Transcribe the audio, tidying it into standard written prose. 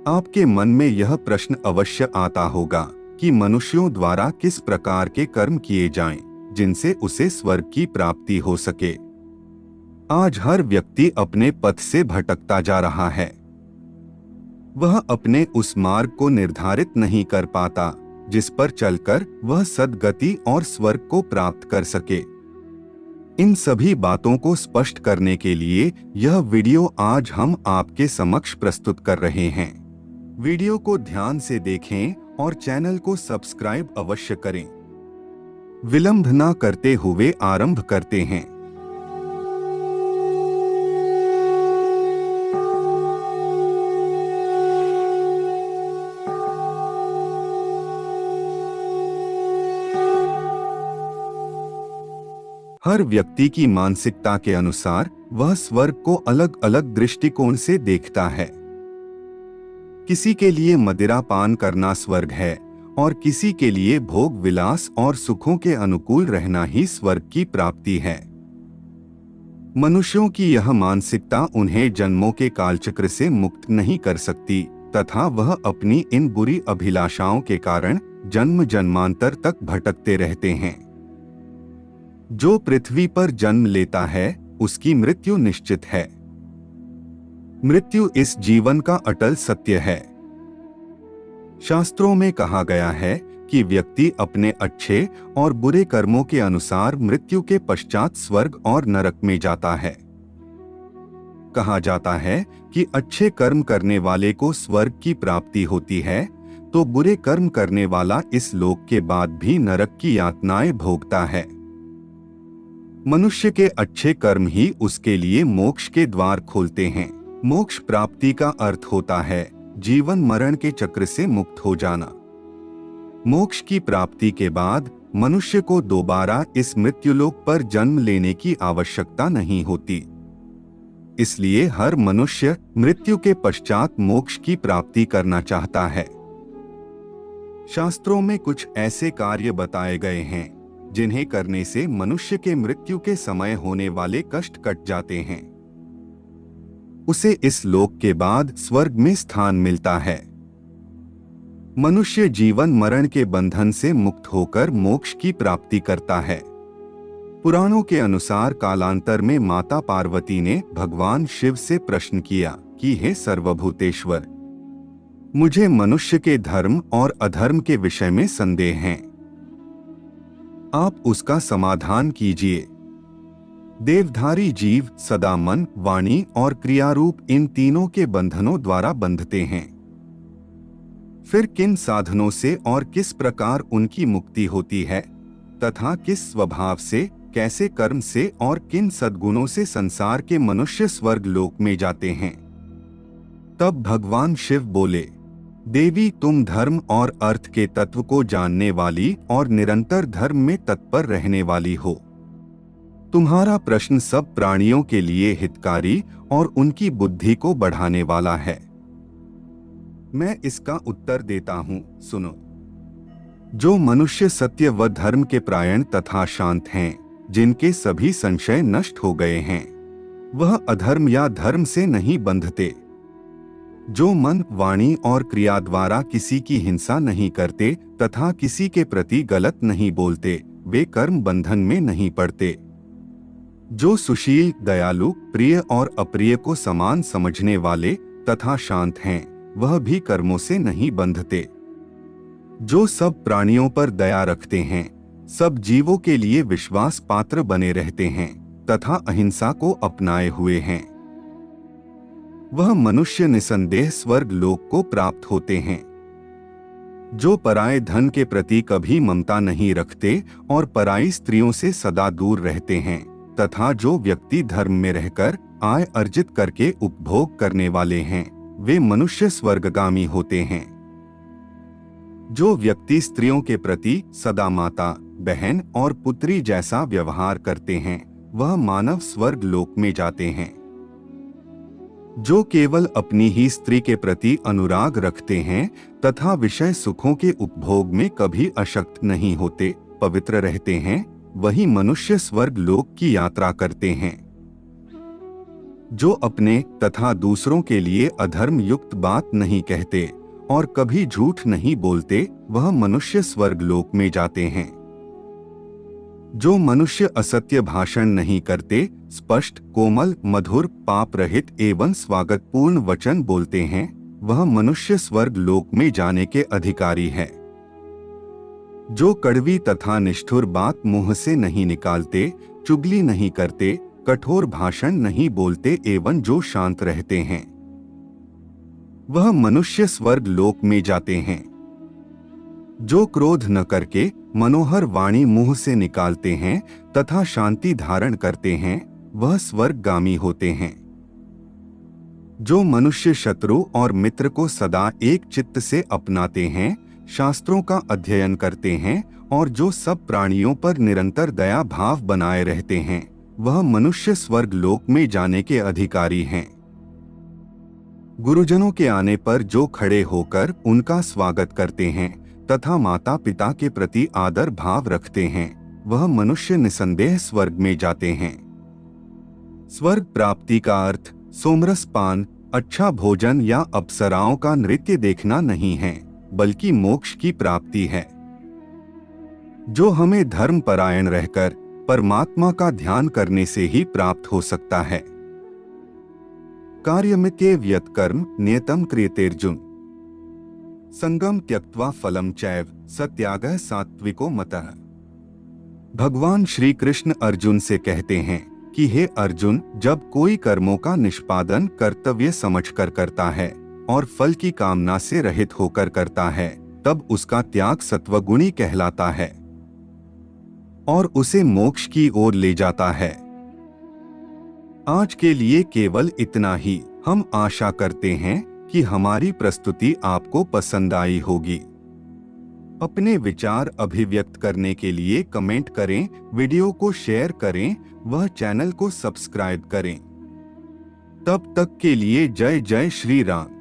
आपके मन में यह प्रश्न अवश्य आता होगा कि मनुष्यों द्वारा किस प्रकार के कर्म किए जाएं, जिनसे उसे स्वर्ग की प्राप्ति हो सके। आज हर व्यक्ति अपने पथ से भटकता जा रहा है। वह अपने उस मार्ग को निर्धारित नहीं कर पाता जिस पर चलकर वह सद्गति और स्वर्ग को प्राप्त कर सके। इन सभी बातों को स्पष्ट करने के लिए यह वीडियो आज हम आपके समक्ष प्रस्तुत कर रहे हैं। वीडियो को ध्यान से देखें और चैनल को सब्सक्राइब अवश्य करें। विलंब न करते हुए आरंभ करते हैं। हर व्यक्ति की मानसिकता के अनुसार वह स्वर्ग को अलग अलग दृष्टिकोण से देखता है। किसी के लिए मदिरा पान करना स्वर्ग है और किसी के लिए भोग विलास और सुखों के अनुकूल रहना ही स्वर्ग की प्राप्ति है। मनुष्यों की यह मानसिकता उन्हें जन्मों के कालचक्र से मुक्त नहीं कर सकती तथा वह अपनी इन बुरी अभिलाषाओं के कारण जन्म जन्मांतर तक भटकते रहते हैं। जो पृथ्वी पर जन्म लेता है उसकी मृत्यु निश्चित है। मृत्यु इस जीवन का अटल सत्य है। शास्त्रों में कहा गया है कि व्यक्ति अपने अच्छे और बुरे कर्मों के अनुसार मृत्यु के पश्चात स्वर्ग और नरक में जाता है। कहा जाता है कि अच्छे कर्म करने वाले को स्वर्ग की प्राप्ति होती है तो बुरे कर्म करने वाला इस लोक के बाद भी नरक की यातनाएं भोगता है। मनुष्य के अच्छे कर्म ही उसके लिए मोक्ष के द्वार खोलते हैं। मोक्ष प्राप्ति का अर्थ होता है जीवन मरण के चक्र से मुक्त हो जाना। मोक्ष की प्राप्ति के बाद मनुष्य को दोबारा इस मृत्युलोक पर जन्म लेने की आवश्यकता नहीं होती। इसलिए हर मनुष्य मृत्यु के पश्चात मोक्ष की प्राप्ति करना चाहता है। शास्त्रों में कुछ ऐसे कार्य बताए गए हैं जिन्हें करने से मनुष्य के मृत्यु के समय होने वाले कष्ट कट जाते हैं। उसे इस लोक के बाद स्वर्ग में स्थान मिलता है। मनुष्य जीवन मरण के बंधन से मुक्त होकर मोक्ष की प्राप्ति करता है। पुराणों के अनुसार कालांतर में माता पार्वती ने भगवान शिव से प्रश्न किया कि हे सर्वभूतेश्वर, मुझे मनुष्य के धर्म और अधर्म के विषय में संदेह है। आप उसका समाधान कीजिए। देवधारी जीव सदा मन, वाणी और क्रियारूप इन तीनों के बंधनों द्वारा बंधते हैं। फिर किन साधनों से और किस प्रकार उनकी मुक्ति होती है तथा किस स्वभाव से, कैसे कर्म से और किन सद्गुणों से संसार के मनुष्य स्वर्ग लोक में जाते हैं। तब भगवान शिव बोले, देवी, तुम धर्म और अर्थ के तत्व को जानने वाली और निरंतर धर्म में तत्पर रहने वाली हो। तुम्हारा प्रश्न सब प्राणियों के लिए हितकारी और उनकी बुद्धि को बढ़ाने वाला है। मैं इसका उत्तर देता हूँ, सुनो। जो मनुष्य सत्य व धर्म के परायण तथा शांत हैं, जिनके सभी संशय नष्ट हो गए हैं, वह अधर्म या धर्म से नहीं बंधते। जो मन, वाणी और क्रिया द्वारा किसी की हिंसा नहीं करते तथा किसी के प्रति गलत नहीं बोलते, वे कर्म बंधन में नहीं पड़ते। जो सुशील, दयालु, प्रिय और अप्रिय को समान समझने वाले तथा शांत हैं, वह भी कर्मों से नहीं बंधते। जो सब प्राणियों पर दया रखते हैं, सब जीवों के लिए विश्वास पात्र बने रहते हैं तथा अहिंसा को अपनाए हुए हैं, वह मनुष्य निसंदेह स्वर्ग लोक को प्राप्त होते हैं। जो पराये धन के प्रति कभी ममता नहीं रखते और पराई स्त्रियों से सदा दूर रहते हैं तथा जो व्यक्ति धर्म में रहकर आय अर्जित करके उपभोग करने वाले हैं, वे मनुष्य स्वर्गगामी होते हैं। जो व्यक्ति स्त्रियों के प्रति सदा माता, बहन और पुत्री जैसा व्यवहार करते हैं, वह मानव स्वर्ग लोक में जाते हैं। जो केवल अपनी ही स्त्री के प्रति अनुराग रखते हैं तथा विषय सुखों के उपभोग में कभी अशक्त नहीं होते, पवित्र रहते हैं, वही मनुष्य स्वर्ग लोक की यात्रा करते हैं। जो अपने तथा दूसरों के लिए अधर्म युक्त बात नहीं कहते और कभी झूठ नहीं बोलते, वह मनुष्य स्वर्ग लोक में जाते हैं। जो मनुष्य असत्य भाषण नहीं करते, स्पष्ट, कोमल, मधुर, पाप रहित एवं स्वागतपूर्ण वचन बोलते हैं, वह मनुष्य स्वर्ग लोक में जाने के अधिकारी है। जो कड़वी तथा निष्ठुर बात मुंह से नहीं निकालते, चुगली नहीं करते, कठोर भाषण नहीं बोलते एवं जो शांत रहते हैं, वह मनुष्य स्वर्ग लोक में जाते हैं। जो क्रोध न करके मनोहर वाणी मुंह से निकालते हैं तथा शांति धारण करते हैं, वह स्वर्गगामी होते हैं। जो मनुष्य शत्रु और मित्र को सदा एक चित्त से अपनाते हैं, शास्त्रों का अध्ययन करते हैं और जो सब प्राणियों पर निरंतर दया भाव बनाए रहते हैं, वह मनुष्य स्वर्ग लोक में जाने के अधिकारी हैं। गुरुजनों के आने पर जो खड़े होकर उनका स्वागत करते हैं तथा माता पिता के प्रति आदर भाव रखते हैं, वह मनुष्य निसंदेह स्वर्ग में जाते हैं। स्वर्ग प्राप्ति का अर्थ सोमरस पान, अच्छा भोजन या अप्सराओं का नृत्य देखना नहीं है, बल्कि मोक्ष की प्राप्ति है, जो हमें धर्म परायण रहकर परमात्मा का ध्यान करने से ही प्राप्त हो सकता है। कार्यमित्ये व्यत्कर्म नियतम क्रियतेर्जुन, संगम त्यक्त्वा फलम चैव सत्यागः सात्विको मतः। भगवान श्री कृष्ण अर्जुन से कहते हैं कि हे अर्जुन, जब कोई कर्मों का निष्पादन कर्तव्य समझकर करता है और फल की कामना से रहित होकर करता है, तब उसका त्याग सत्वगुणी कहलाता है और उसे मोक्ष की ओर ले जाता है। आज के लिए केवल इतना ही। हम आशा करते हैं कि हमारी प्रस्तुति आपको पसंद आई होगी। अपने विचार अभिव्यक्त करने के लिए कमेंट करें, वीडियो को शेयर करें, वह चैनल को सब्सक्राइब करें। तब तक के लिए जय जय श्री राम।